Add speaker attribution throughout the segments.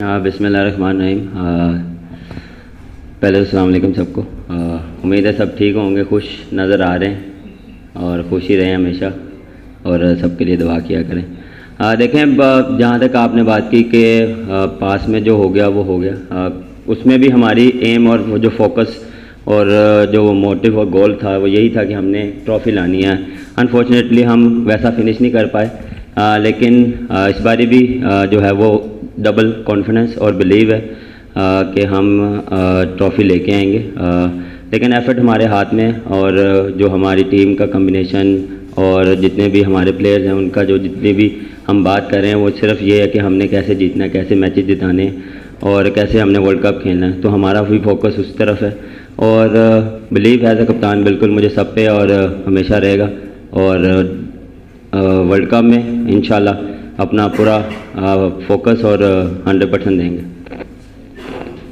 Speaker 1: बिस्मिल्लाहिर्रहमानिर्रहीम। पहले तो अस्सलाम वालेकुम सबको। उम्मीद है सब ठीक होंगे, खुश नज़र आ रहे हैं और खुश ही रहें हमेशा और सबके लिए दुआ किया करें। देखें, जहाँ तक आपने बात की कि पास में जो हो गया वो हो गया, उसमें भी हमारी एम और वो जो फोकस और जो मोटिव और गोल था वो यही था कि हमने ट्रॉफ़ी लानी है। अनफॉर्चुनेटली हम वैसा फिनिश नहीं कर पाए, लेकिन इस बारी भी जो है वो डबल कॉन्फिडेंस और बिलीव है कि हम ट्रॉफ़ी लेके आएंगे। लेकिन एफर्ट हमारे हाथ में है और जो हमारी टीम का कम्बिनेशन और जितने भी हमारे प्लेयर्स हैं उनका जो जितनी भी हम बात कर रहे हैं वो सिर्फ ये है कि हमने कैसे जीतना है, कैसे मैचेस जिताने और कैसे हमने वर्ल्ड कप खेलना है। तो हमारा भी फोकस उस तरफ है और बिलीव एज अ कप्तान बिल्कुल मुझे सब पे और हमेशा रहेगा और वर्ल्ड कप में इंशाल्लाह अपना पूरा फोकस और 100% देंगे।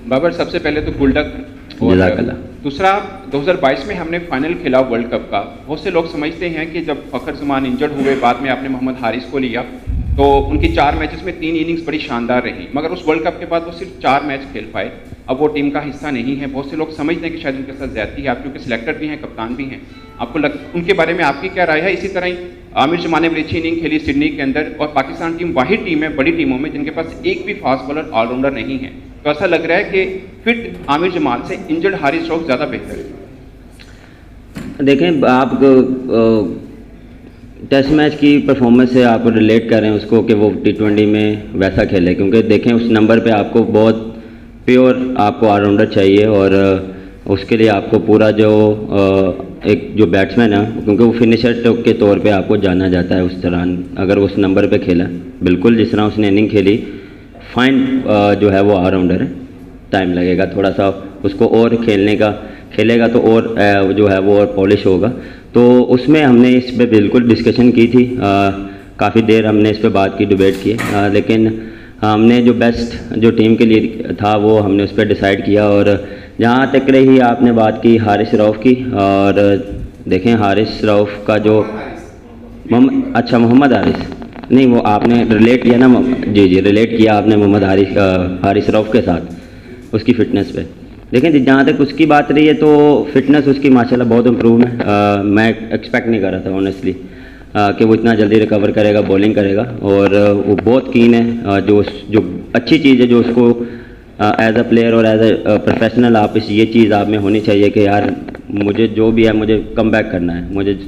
Speaker 2: बाबर, सबसे पहले तो गुड लक।
Speaker 1: जज़ाकल्लाह।
Speaker 2: दूसरा, 2022 में हमने फाइनल खेला वर्ल्ड कप का। बहुत से लोग समझते हैं कि जब फ़खर जमान इंजर्ड हुए, बाद में आपने मोहम्मद हारिस को लिया, तो उनकी 4 मैचेस में 3 इनिंग्स बड़ी शानदार रही, मगर उस वर्ल्ड कप के बाद वो सिर्फ 4 मैच खेल पाए। अब वो टीम का हिस्सा नहीं है। बहुत से लोग समझते हैं कि शायद उनके साथ ज़्यादती है। आप क्योंकि सिलेक्टर भी हैं, कप्तान भी हैं, आपको उनके बारे में आपकी क्या राय है? इसी तरह ही आमिर जमान ने बड़ी अच्छी इनिंग खेली सिडनी के अंदर, और पाकिस्तान टीम वाहिद टीम है बड़ी टीमों में जिनके पास एक भी फास्ट बॉलर ऑलराउंडर नहीं है। तो ऐसा लग रहा है कि फिट आमिर जमान से इंजर्ड हारिस राउफ ज़्यादा बेहतर है।
Speaker 1: देखें, आप टेस्ट मैच की परफॉर्मेंस से आप रिलेट कर रहे हैं उसको कि वो T20 में वैसा खेले, क्योंकि देखें उस नंबर पे आपको बहुत प्योर आपको ऑलराउंडर चाहिए और उसके लिए आपको पूरा जो एक जो बैट्समैन है, क्योंकि वो फिनिशर के तौर पे आपको जाना जाता है उस दौरान, अगर उस नंबर पे खेला बिल्कुल जिस तरह उसने इनिंग खेली, फाइन जो है वो ऑलराउंडर है। टाइम लगेगा थोड़ा सा उसको और खेलेगा तो और जो है वो और पॉलिश होगा। तो उसमें हमने इस पर बिल्कुल डिस्कशन की थी, काफ़ी देर हमने इस पर बात की, डिबेट की, लेकिन हमने जो बेस्ट जो टीम के लिए था वो हमने उस पर डिसाइड किया। और जहाँ तक रही आपने बात की हारिस राउफ की, और देखें हारिस राउफ का जो मोहम्मद हारिस नहीं, वो आपने रिलेट किया ना, जी रिलेट किया आपने मोहम्मद हारिस राउफ के साथ उसकी फ़िटनेस पे। देखें, जहाँ तक उसकी बात रही है तो फिटनेस उसकी माशाल्लाह बहुत इम्प्रूव है। मैं एक्सपेक्ट नहीं कर रहा था ऑनेस्टली कि वो इतना जल्दी रिकवर करेगा, बॉलिंग करेगा, और वो बहुत कीन है। जो अच्छी चीज़ है जो उसको एज अ प्लेयर और एज अ प्रोफेशनल आप ये चीज़ आप में होनी चाहिए कि यार मुझे जो भी है मुझे कम बैक करना है, मुझे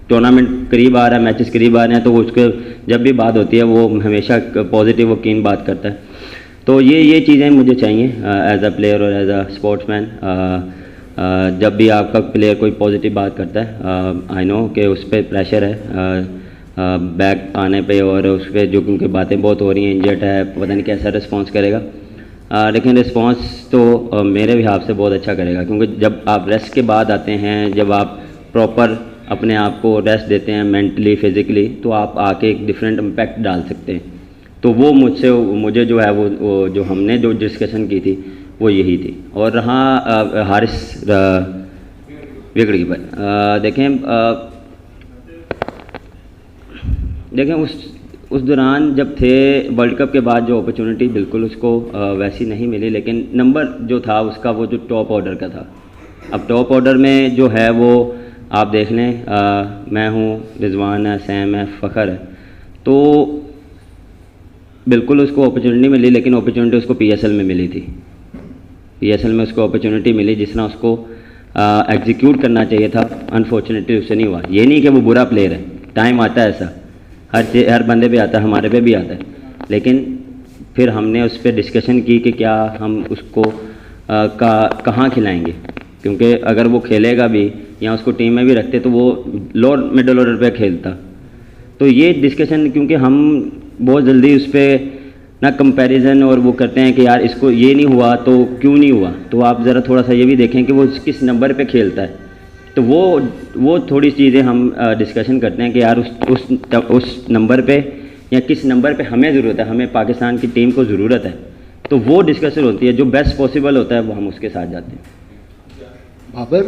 Speaker 1: टूर्नामेंट करीब आ रहा है, मैचेस करीब आ रहे हैं, तो उसके जब भी बात होती है वो हमेशा पॉजिटिव और कीन बात करता है। तो ये चीज़ें मुझे चाहिए एज अ प्लेयर और एज अ स्पोर्ट्समैन। जब भी आपका प्लेयर कोई पॉजिटिव बात करता है, आई नो कि उस पर प्रेशर है बैक आने पे, और उस पर जो क्योंकि बातें बहुत हो रही हैं, इंजर्ड है, पता नहीं कैसा रिस्पॉन्स करेगा, लेकिन रिस्पॉन्स तो मेरे हिसाब से बहुत अच्छा करेगा, क्योंकि जब आप रेस्ट के बाद आते हैं, जब आप प्रॉपर अपने आप को रेस्ट देते हैं मेंटली फिज़िकली, तो आप आके एक डिफरेंट इम्पैक्ट डाल सकते हैं। तो वो मुझे जो है वो जो हमने जो डिस्कशन की थी वो यही थी। और रहा हारिस विकेट कीपर, देखें उस दौरान जब थे वर्ल्ड कप के बाद जो अपॉर्चुनिटी बिल्कुल उसको वैसी नहीं मिली, लेकिन नंबर जो था उसका वो जो टॉप ऑर्डर का था। अब टॉप ऑर्डर में जो है वो आप देख लें, मैं हूँ, रिजवान है, सैम है, फ़खर है, तो बिल्कुल उसको अपॉर्चुनिटी मिली, लेकिन अपॉर्चुनिटी उसको PSL में मिली थी। PSL में उसको अपॉर्चुनिटी मिली जिस तरह उसको एग्जीक्यूट करना चाहिए था, अनफॉर्चुनेटली उससे नहीं हुआ। ये नहीं कि वो बुरा प्लेयर है, टाइम आता है ऐसा, हर बंदे पे आता है, हमारे पे भी आता है, लेकिन फिर हमने उस पर डिस्कशन की कि क्या हम उसको कहाँ खिलाएंगे, क्योंकि अगर वो खेलेगा भी या उसको टीम में भी रखते तो वो लोअर मिडल ऑर्डर पे खेलता। तो ये डिस्कशन, क्योंकि हम बहुत जल्दी उस पर ना कंपैरिजन और वो करते हैं कि यार इसको ये नहीं हुआ तो क्यों नहीं हुआ, तो आप ज़रा थोड़ा सा ये भी देखें कि वो किस नंबर पे खेलता है। तो वो थोड़ी चीज़ें हम डिस्कशन करते हैं कि यार उस नंबर पे या किस नंबर पे हमें ज़रूरत है, हमें पाकिस्तान की टीम को ज़रूरत है, तो वो डिस्कशन होती है। जो बेस्ट पॉसिबल होता है वो हम उसके साथ जाते हैं।
Speaker 3: बाबर